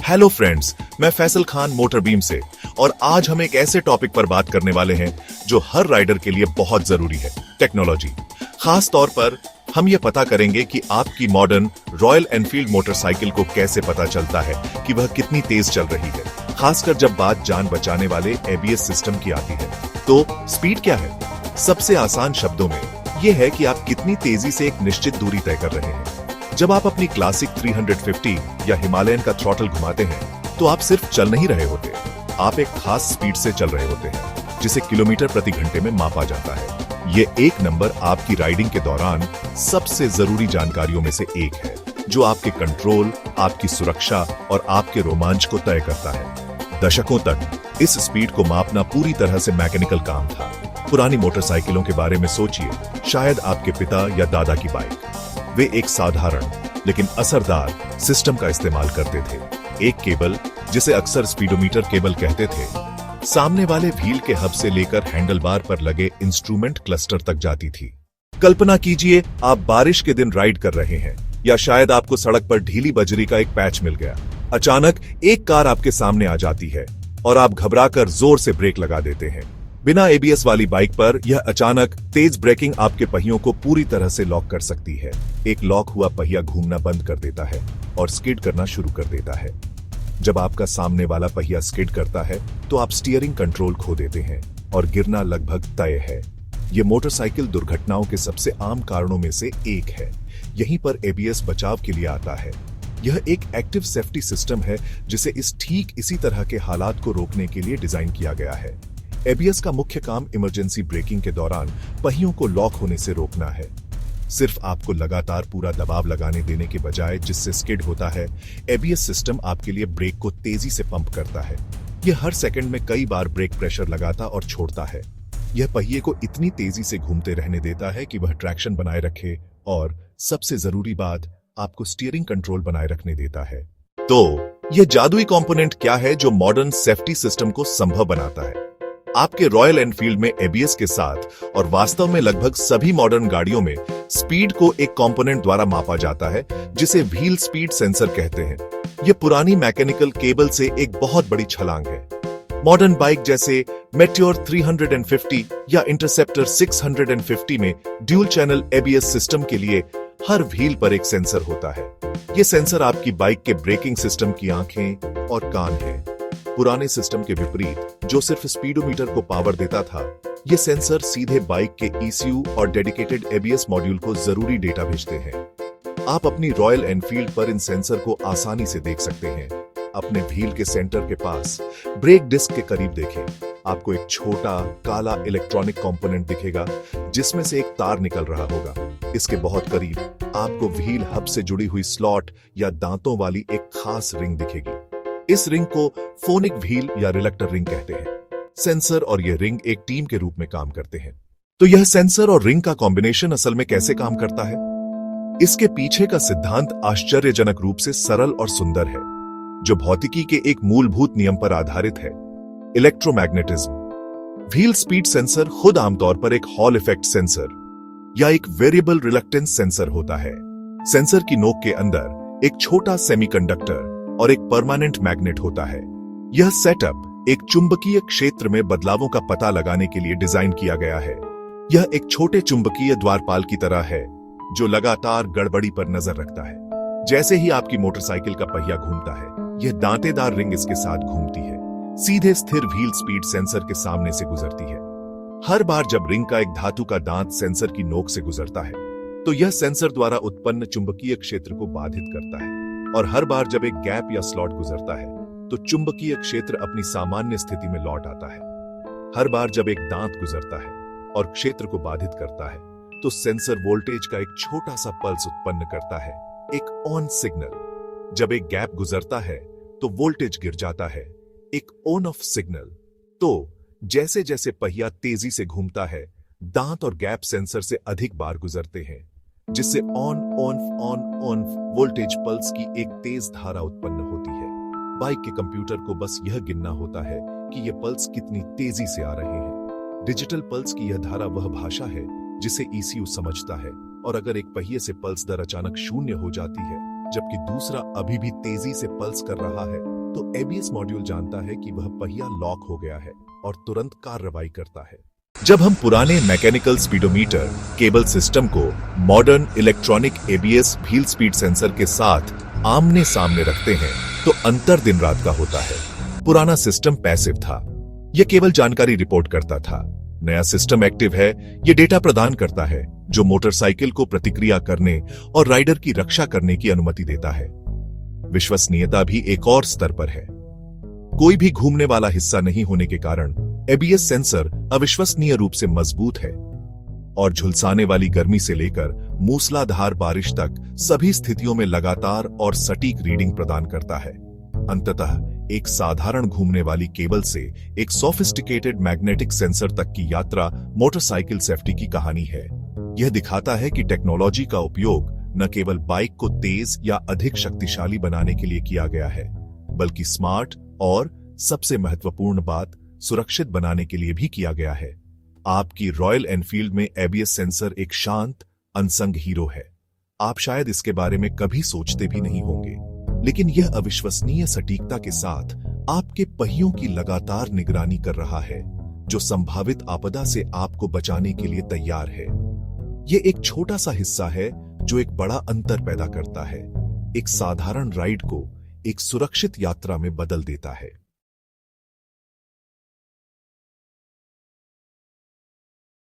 Hello friends, मैं Faisal Khan motor beam से और आज हम एक ऐसे टॉपिक पर बात करने वाले हैं जो हर राइडर के लिए बहुत जरूरी है, टेक्नोलॉजी। खास तौर पर हम ये पता करेंगे कि आपकी मॉडर्न रॉयल एनफील्ड मोटरसाइकिल को कैसे पता चलता है कि वह कितनी तेज चल रही है, खासकर जब बात जान बचाने वाले एबीएस सिस्टम की आती है। तो स्पीड क्या है? सबसे आसान शब्दों में यह है कि आप कितनी तेजी से एक निश्चित दूरी तय कर रहे हैं। जब आप अपनी क्लासिक 350 या हिमालयन का थ्रॉटल घुमाते हैं तो आप सिर्फ चल नहीं रहे होते, आप एक खास स्पीड से चल रहे होते हैं जिसे किलोमीटर प्रति घंटे में मापा जाता है। ये एक नंबर आपकी राइडिंग के दौरान सबसे जरूरी जानकारियों में से एक है जो आपके कंट्रोल, आपकी सुरक्षा और आपके रोमांच को तय करता है। दशकों तक इस स्पीड को मापना पूरी तरह से मैकेनिकल काम था। पुरानी मोटरसाइकिलों के बारे में सोचिए, शायद आपके पिता या दादा की बाइक। वे एक साधारण लेकिन असरदार सिस्टम का इस्तेमाल करते थे। एक केबल, जिसे अक्सर स्पीडोमीटर केबल कहते थे, सामने वाले व्हील के हब से लेकर हैंडलबार पर लगे इंस्ट्रूमेंट क्लस्टर तक जाती थी। कल्पना कीजिए, आप बारिश के दिन राइड कर रहे हैं या शायद आपको सड़क पर ढीली बजरी का एक पैच मिल गया। अचानक एक कार आपके सामने आ जाती है और आप घबराकर जोर से ब्रेक लगा देते हैं। बिना एबीएस वाली बाइक पर यह अचानक तेज ब्रेकिंग आपके पहियों को पूरी तरह से लॉक कर सकती है। एक लॉक हुआ पहिया घूमना बंद कर देता है और स्किड करना शुरू कर देता है। जब आपका सामने वाला पहिया स्किड करता है तो आप स्टीयरिंग कंट्रोल खो देते हैं और गिरना लगभग तय है। यह मोटरसाइकिल दुर्घटनाओं के सबसे आम कारणों में से एक है। यहीं पर एबीएस बचाव के लिए आता है। यह एक एक्टिव सेफ्टी सिस्टम है जिसे ठीक इसी तरह के हालात को रोकने के लिए डिजाइन किया गया है। एबीएस का मुख्य काम इमरजेंसी ब्रेकिंग के दौरान पहियों को लॉक होने से रोकना है। सिर्फ आपको लगातार पूरा दबाव लगाने देने के बजाय जिससे स्किड होता है, एबीएस सिस्टम आपके लिए ब्रेक को तेजी से पंप करता है। यह हर सेकंड में कई बार ब्रेक प्रेशर लगाता और छोड़ता है। यह पहिए को इतनी तेजी से घूमते रहने देता है कि वह ट्रैक्शन बनाए रखे और सबसे जरूरी बात, आपको स्टीयरिंग कंट्रोल बनाए रखने देता है। तो यह जादुई कंपोनेंट क्या है जो मॉडर्न सेफ्टी सिस्टम को संभव बनाता है? आपके रॉयल एनफील्ड में एबीएस के साथ और वास्तव में लगभग सभी मॉडर्न गाड़ियों में स्पीड को एक कंपोनेंट द्वारा मापा जाता है जिसे व्हील स्पीड सेंसर कहते हैं। यह पुरानी मैकेनिकल केबल से एक बहुत बड़ी छलांग है। मॉडर्न बाइक जैसे मेट्योर 350 या इंटरसेप्टर 650 में ड्यूल चैनल एबीएस सिस्टम के लिए हर व्हील पर एक सेंसर होता है। यह सेंसर आपकी बाइक के ब्रेकिंग सिस्टम की आंखें और कान है। पुराने सिस्टम के विपरीत जो सिर्फ स्पीडोमीटर को पावर देता था, ये सेंसर सीधे बाइक के ईसीयू और डेडिकेटेड एबीएस मॉड्यूल को जरूरी डेटा भेजते हैं। आप अपनी रॉयल एनफील्ड पर इन सेंसर को आसानी से देख सकते हैं। अपने व्हील के सेंटर के पास ब्रेक डिस्क के करीब देखें, आपको एक छोटा काला इलेक्ट्रॉनिक कंपोनेंट दिखेगा जिसमें से एक तार निकल रहा होगा। इसके बहुत करीब आपको व्हील हब से जुड़ी हुई स्लॉट या दांतों वाली एक खास रिंग दिखेगी। इस रिंग को फोनिक व्हील या रिलेक्टर रिंग कहते हैं। सेंसर और यह रिंग एक टीम के रूप में काम करते हैं। तो यह सेंसर और रिंग का कॉम्बिनेशन असल में कैसे काम करता है? इसके पीछे का सिद्धांत आश्चर्यजनक रूप से सरल और सुंदर है, जो भौतिकी के एक मूलभूत नियम पर आधारित है, इलेक्ट्रोमैग्नेटिज्म। व्हील स्पीड सेंसर खुद आमतौर पर एक हॉल इफेक्ट सेंसर या एक वेरिएबल रिलक्टेंस सेंसर होता है। सेंसर की नोक के अंदर एक छोटा सेमीकंडक्टर और एक परमानेंट मैग्नेट होता है। यह सेटअप एक चुंबकीय क्षेत्र में बदलावों का पता लगाने के लिए डिजाइन किया गया है। यह एक छोटे चुंबकीय द्वारपाल की तरह है जो लगातार गड़बड़ी पर नजर रखता है। जैसे ही आपकी मोटरसाइकिल का पहिया घूमता है, यह दांतेदार रिंग इसके साथ घूमती है, सीधे स्थिर व्हील स्पीड सेंसर के सामने से गुजरती है। हर बार जब रिंग का एक धातु का दांत सेंसर की नोक से गुजरता है तो यह सेंसर द्वारा उत्पन्न चुंबकीय क्षेत्र को बाधित करता है, और हर बार जब एक गैप या स्लॉट गुजरता है तो चुंबकीय क्षेत्र अपनी सामान्य स्थिति में लौट आता है। हर बार जब एक दांत गुजरता है और क्षेत्र को बाधित करता है तो सेंसर वोल्टेज का एक छोटा सा पल्स उत्पन्न करता है, एक ऑन सिग्नल। जब एक गैप गुजरता है तो वोल्टेज गिर जाता है, एक ऑन ऑफ सिग्नल। तो जैसे जैसे पहिया तेजी से घूमता है, दांत और गैप सेंसर से अधिक बार गुजरते हैं, जिससे on on on on voltage pulse की एक तेज धारा उत्पन्न होती है। बाइक के कंप्यूटर को बस यह गिनना होता है कि ये पल्स कितनी तेजी से आ रहे हैं। डिजिटल पल्स की यह धारा वह भाषा है जिसे ईसीयू समझता है, और अगर एक पहिए से पल्स दर अचानक शून्य हो जाती है जबकि दूसरा अभी भी तेजी से पल्स कर रहा है, तो एबीएस मॉड्यूल जानता है कि वह पहिया लॉक हो गया है और तुरंत कार्रवाई करता है। जब हम पुराने मैकेनिकल स्पीडोमीटर केबल सिस्टम को modern electronic ABS wheel speed sensor के साथ आमने सामने रखते हैं, तो अंतर दिन रात का होता है। पुराना सिस्टम पैसिव था, यह केवल जानकारी रिपोर्ट करता था। नया सिस्टम एक्टिव है, यह डेटा प्रदान करता है जो मोटरसाइकिल को प्रतिक्रिया करने और राइडर की रक्षा करने की अनुमति देता है। विश्वसनीयता भी एक और स्तर पर है। कोई भी घूमने वाला हिस्सा नहीं होने के कारण एबीएस सेंसर अविश्वसनीय रूप से मजबूत है और झुलसाने वाली गर्मी से लेकर मूसलाधार बारिश तक सभी स्थितियों में लगातार और सटीक रीडिंग प्रदान करता है। अंततः एक साधारण घूमने वाली केबल से एक सोफिस्टिकेटेड मैग्नेटिक सेंसर तक की यात्रा मोटरसाइकिल सेफ्टी की कहानी है। यह दिखाता है कि टेक्नोलॉजी का उपयोग न केवल बाइक को तेज या अधिक शक्तिशाली बनाने के लिए किया गया है, बल्कि स्मार्ट और सबसे महत्वपूर्ण बात सुरक्षित बनाने के लिए भी किया गया है। आपकी रॉयल एनफील्ड में एबीएस सेंसर एक शांत अनसंग हीरो है। आप शायद इसके बारे में कभी सोचते भी नहीं होंगे, लेकिन यह अविश्वसनीय सटीकता के साथ आपके पहियों की लगातार निगरानी कर रहा है, जो संभावित आपदा से आपको बचाने के लिए तैयार है। यह एक छोटा सा हिस्सा है जो एक बड़ा अंतर पैदा करता है, एक साधारण राइड को एक सुरक्षित यात्रा में बदल देता है।